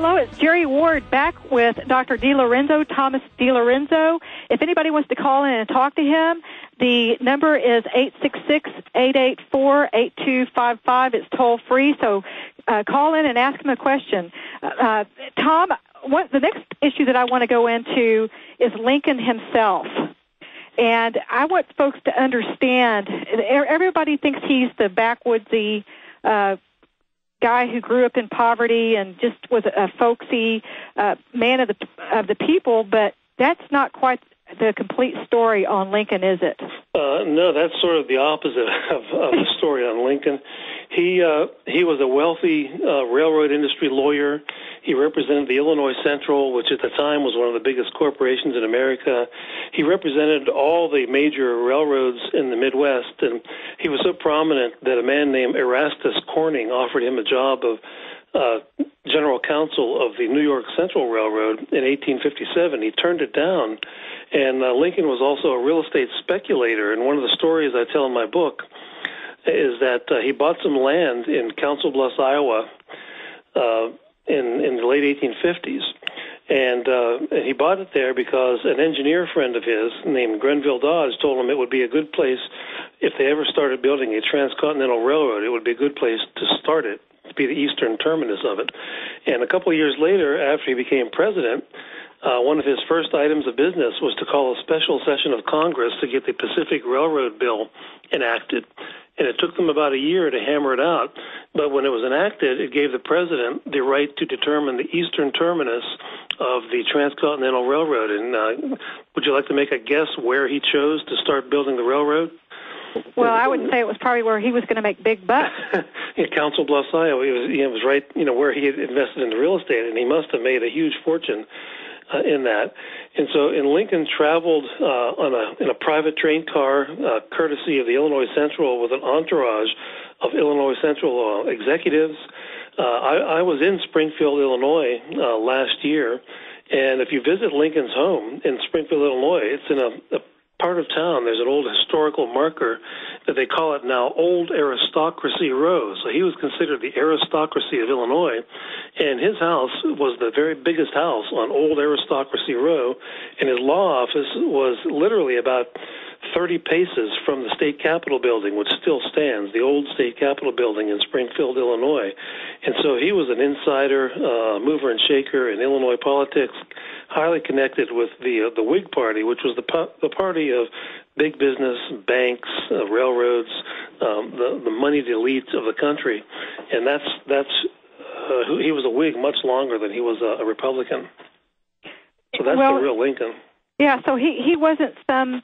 Hello, it's Jerry Ward back with Dr. Dilorenzo, Thomas Dilorenzo. If anybody wants to call in and talk to him, the number is 866-884-8255. It's toll-free, so call in and ask him a question. Tom, the next issue that I want to go into is Lincoln himself. And I want folks to understand, everybody thinks he's the backwoodsy guy who grew up in poverty and just was a folksy man of the people, but that's not quite the complete story on Lincoln, is it? No, that's sort of the opposite of the story on Lincoln. He was a wealthy railroad industry lawyer. He represented the Illinois Central, which at the time was one of the biggest corporations in America. He represented all the major railroads in the Midwest, and he was so prominent that a man named Erastus Corning offered him a job of general counsel of the New York Central Railroad in 1857. He turned it down, and Lincoln was also a real estate speculator, and one of the stories I tell in my book is that he bought some land in Council Bluffs, Iowa, in the late 1850s, and he bought it there because an engineer friend of his named Grenville Dodge told him it would be a good place if they ever started building a transcontinental railroad. It would be a good place to start it, to be the eastern terminus of it. And a couple of years later, after he became president, one of his first items of business was to call a special session of Congress to get the Pacific Railroad bill enacted. And it took them about a year to hammer it out. But when it was enacted, it gave the president the right to determine the eastern terminus of the transcontinental railroad. And would you like to make a guess where he chose to start building the railroad? Well, I would say it was probably where he was going to make big bucks. In Council Bluffs, Iowa. It was right, where he had invested in the real estate, and he must have made a huge fortune in that. And so Lincoln traveled in a private train car, courtesy of the Illinois Central, with an entourage of Illinois Central executives. I was in Springfield, Illinois last year, and if you visit Lincoln's home in Springfield, Illinois, it's in a part of town. There's an old historical marker that they call it now Old Aristocracy Row. So he was considered the aristocracy of Illinois, and his house was the very biggest house on Old Aristocracy Row, and his law office was literally about 30 paces from the state capitol building, which still stands, the old state capitol building in Springfield, Illinois. And so he was an insider, mover and shaker in Illinois politics, highly connected with the Whig Party, which was the party of big business, banks, railroads, the moneyed elites of the country. And he was a Whig much longer than he was a Republican. So that's the real Lincoln. Yeah, so he wasn't some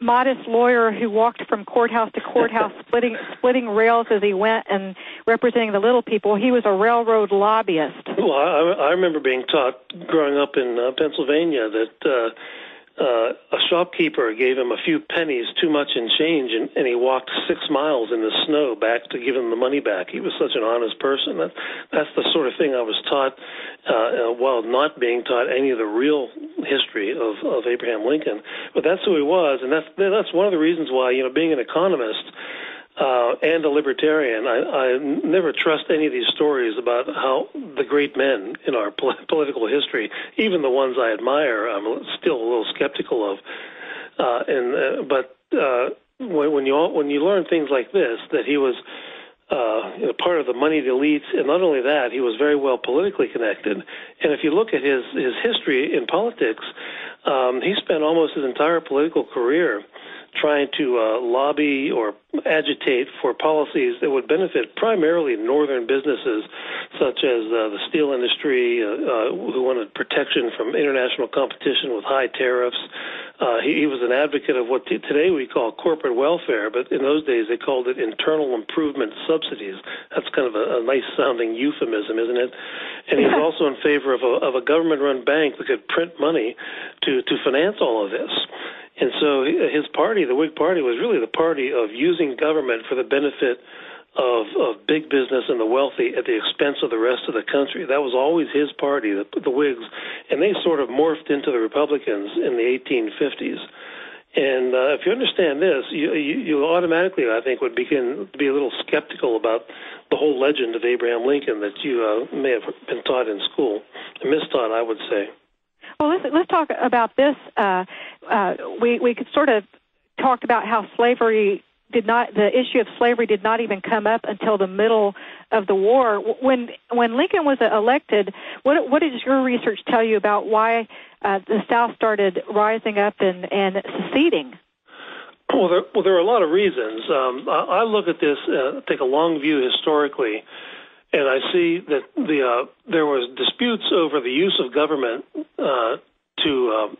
modest lawyer who walked from courthouse to courthouse splitting rails as he went and representing the little people. He was a railroad lobbyist. Well, I remember being taught growing up in Pennsylvania that a shopkeeper gave him a few pennies too much in change, and he walked 6 miles in the snow back to give him the money back. He was such an honest person. That's the sort of thing I was taught while not being taught any of the real history of Abraham Lincoln. But that's who he was, and that's one of the reasons why, being an economist and a libertarian, I never trust any of these stories about how the great men in our political history, even the ones I admire, I'm still a little skeptical of. But when you learn things like this, that he was part of the moneyed elites, and not only that, he was very well politically connected. And if you look at his history in politics, he spent almost his entire political career trying to lobby or agitate for policies that would benefit primarily northern businesses, such as the steel industry, who wanted protection from international competition with high tariffs. He was an advocate of what today we call corporate welfare, but in those days they called it internal improvement subsidies. That's kind of a nice-sounding euphemism, isn't it? And he was also in favor of a government-run bank that could print money to finance all of this. And so his party, the Whig Party, was really the party of using government for the benefit of big business and the wealthy at the expense of the rest of the country. That was always his party, the Whigs, and they sort of morphed into the Republicans in the 1850s. And if you understand this, you automatically, I think, would begin to be a little skeptical about the whole legend of Abraham Lincoln that you may have been taught in school, mistaught, I would say. Well, let's talk about this. We could sort of talked about how the issue of slavery did not even come up until the middle of the war. When Lincoln was elected, what does your research tell you about why the South started rising up and seceding? Well, there are a lot of reasons. I look at this, take a long view historically, and I see that there was disputes over the use of government to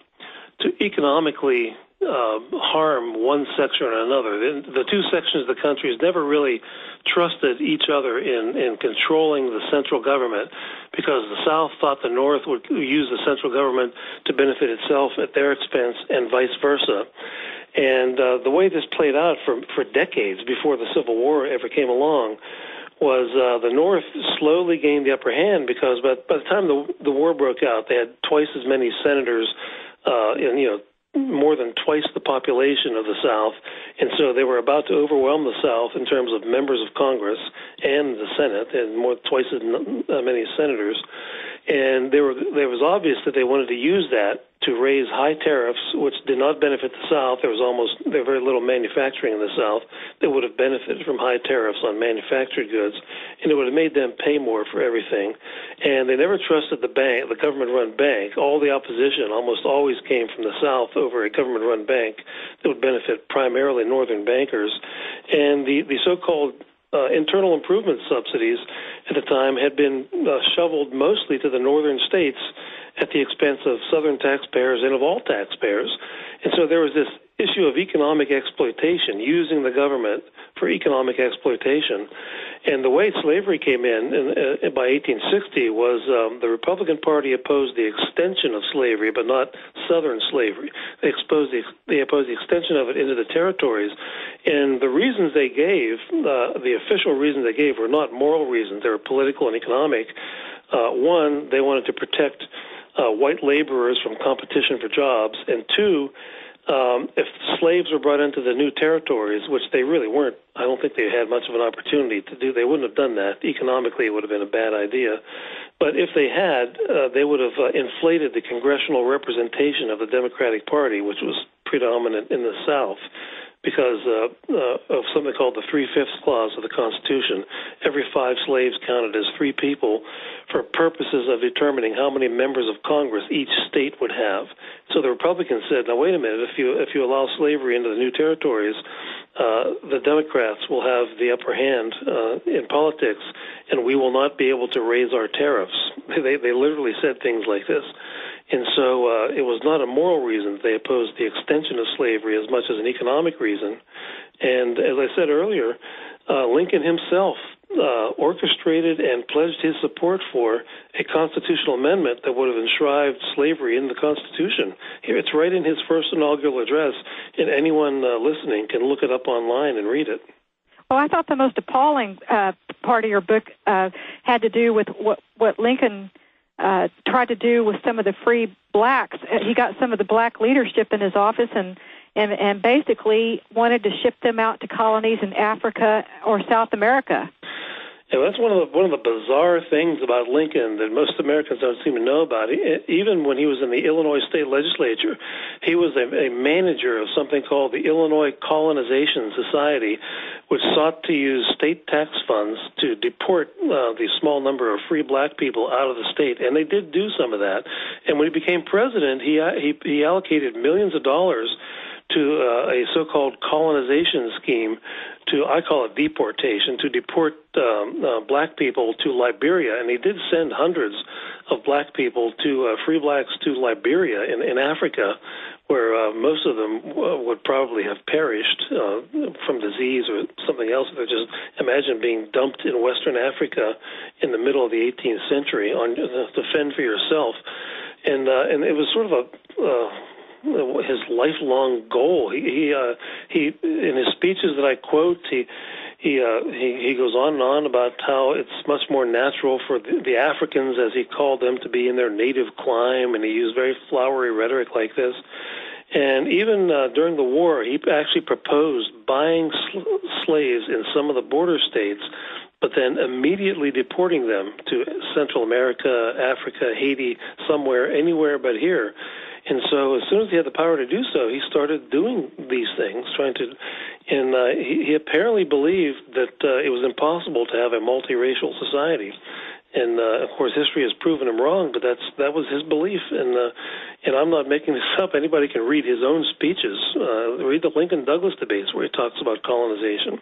economically harm one section or another. The two sections of the country never really trusted each other in controlling the central government, because the South thought the North would use the central government to benefit itself at their expense and vice versa. And the way this played out for decades before the Civil War ever came along was the North slowly gained the upper hand, because by the time the war broke out, they had twice as many senators, more than twice the population of the South, and so they were about to overwhelm the South in terms of members of Congress and the Senate, and twice as many senators. And it was obvious that they wanted to use that to raise high tariffs, which did not benefit the South. There was very little manufacturing in the South that would have benefited from high tariffs on manufactured goods, and it would have made them pay more for everything. And they never trusted the government-run bank. All the opposition almost always came from the South over a government-run bank that would benefit primarily Northern bankers. And the so-called internal improvement subsidies at the time had been shoveled mostly to the northern states at the expense of Southern taxpayers and of all taxpayers. And so there was this issue of economic exploitation, using the government for economic exploitation. And the way slavery came in by 1860 was the Republican Party opposed the extension of slavery, but not Southern slavery. They opposed the extension of it into the territories. And the reasons they gave, the official reasons they gave, were not moral reasons. They were political and economic. One, they wanted to protect white laborers from competition for jobs. And two, if slaves were brought into the new territories, which they really weren't, I don't think they had much of an opportunity to do. They wouldn't have done that. Economically, it would have been a bad idea. But if they had, they would have inflated the congressional representation of the Democratic Party, which was predominant in the South, because of something called the 3/5 clause of the Constitution. Every 5 slaves counted as 3 people for purposes of determining how many members of Congress each state would have. So the Republicans said, now wait a minute, if you allow slavery into the new territories, the Democrats will have the upper hand in politics, and we will not be able to raise our tariffs. They literally said things like this. And so it was not a moral reason they opposed the extension of slavery as much as an economic reason. And as I said earlier, Lincoln himself orchestrated and pledged his support for a constitutional amendment that would have enshrined slavery in the Constitution. Here, it's right in his first inaugural address, and anyone listening can look it up online and read it. Well, I thought the most appalling part of your book had to do with what Lincoln tried to do with some of the free blacks. He got some of the black leadership in his office and basically wanted to ship them out to colonies in Africa or South America. Yeah, that's one of the bizarre things about Lincoln that most Americans don't seem to know about. Even when he was in the Illinois State Legislature, he was a manager of something called the Illinois Colonization Society, which sought to use state tax funds to deport the small number of free black people out of the state, and they did do some of that. And when he became president, he allocated millions of dollars to a so-called colonization scheme, I call it deportation, to deport black people to Liberia. And he did send hundreds of black people free blacks to Liberia in Africa, where most of them would probably have perished from disease or something else. They're just, imagine being dumped in Western Africa in the middle of the 18th century to fend for yourself. And it was sort of his lifelong goal. He in his speeches that I quote, he goes on and on about how it's much more natural for the Africans, as he called them, to be in their native clime, and he used very flowery rhetoric like this. And even during the war, he actually proposed buying slaves in some of the border states, but then immediately deporting them to Central America, Africa, Haiti, somewhere, anywhere but here. And so as soon as he had the power to do so, he started doing these things, and he apparently believed that it was impossible to have a multiracial society. And of course, history has proven him wrong, but that was his belief. And I'm not making this up. Anybody can read his own speeches. Read the Lincoln-Douglas debates where he talks about colonization,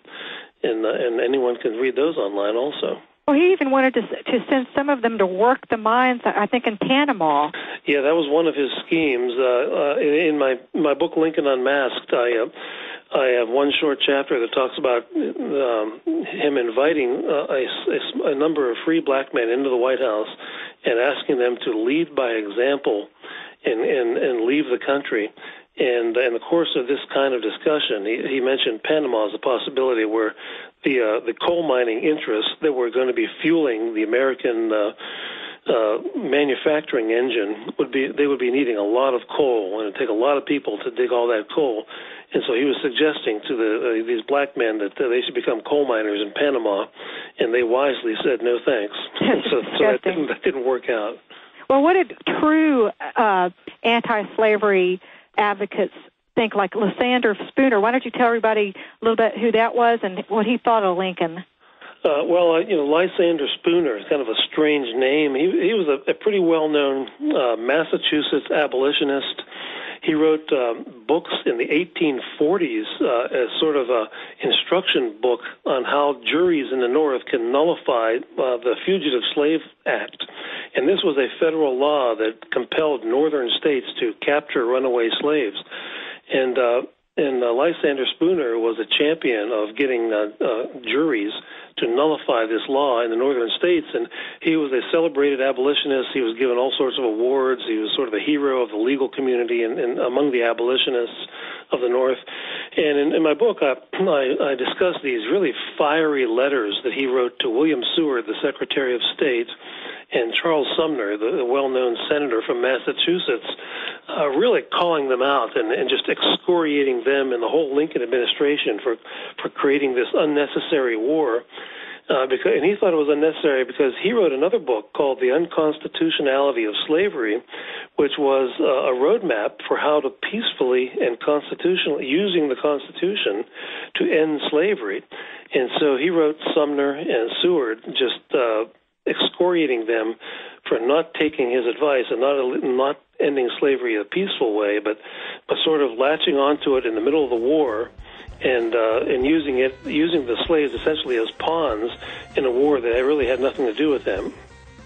and anyone can read those online also. Well, he even wanted to send some of them to work the mines, I think, in Panama. Yeah, that was one of his schemes. In my book, Lincoln Unmasked, I have one short chapter that talks about him inviting a number of free black men into the White House and asking them to lead by example and leave the country. And in the course of this kind of discussion, he mentioned Panama as a possibility where the coal mining interests that were going to be fueling the American manufacturing engine would be needing a lot of coal, and it would take a lot of people to dig all that coal. And so he was suggesting to these black men that they should become coal miners in Panama, and they wisely said no thanks. so that didn't work out. Well, what did true anti-slavery advocates think, like Lysander Spooner? Why don't you tell everybody a little bit who that was and what he thought of Lincoln? Lysander Spooner is kind of a strange name. He was a pretty well-known Massachusetts abolitionist. He wrote books in the 1840s as sort of a instruction book on how juries in the North can nullify the Fugitive Slave Act. And this was a federal law that compelled northern states to capture runaway slaves. And Lysander Spooner was a champion of getting juries to nullify this law in the northern states, and he was a celebrated abolitionist. He was given all sorts of awards. He was sort of a hero of the legal community and among the abolitionists of the North. And in my book, I discuss these really fiery letters that he wrote to William Seward, the Secretary of State, and Charles Sumner, the well-known senator from Massachusetts, really calling them out and just excoriating them and the whole Lincoln administration for creating this unnecessary war. And he thought it was unnecessary because he wrote another book called The Unconstitutionality of Slavery, which was a roadmap for how to peacefully and constitutionally, using the Constitution, to end slavery. And so he wrote Sumner and Seward just excoriating them for not taking his advice and not ending slavery a peaceful way, but sort of latching onto it in the middle of the war and using the slaves essentially as pawns in a war that really had nothing to do with them.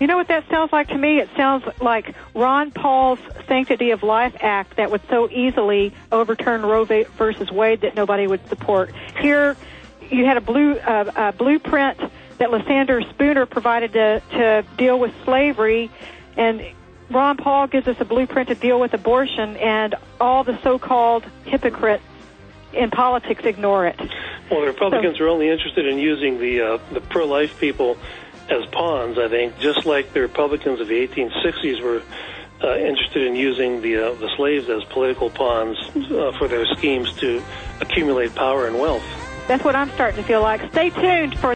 You know what that sounds like to me? It sounds like Ron Paul's Sanctity of Life Act that would so easily overturn Roe versus Wade that nobody would support. Here, you had a blueprint that Lysander Spooner provided to deal with slavery, and Ron Paul gives us a blueprint to deal with abortion, and all the so-called hypocrites in politics ignore it. Well, the Republicans are only interested in using the pro-life people as pawns, I think, just like the Republicans of the 1860s were interested in using the slaves as political pawns for their schemes to accumulate power and wealth. That's what I'm starting to feel like. Stay tuned for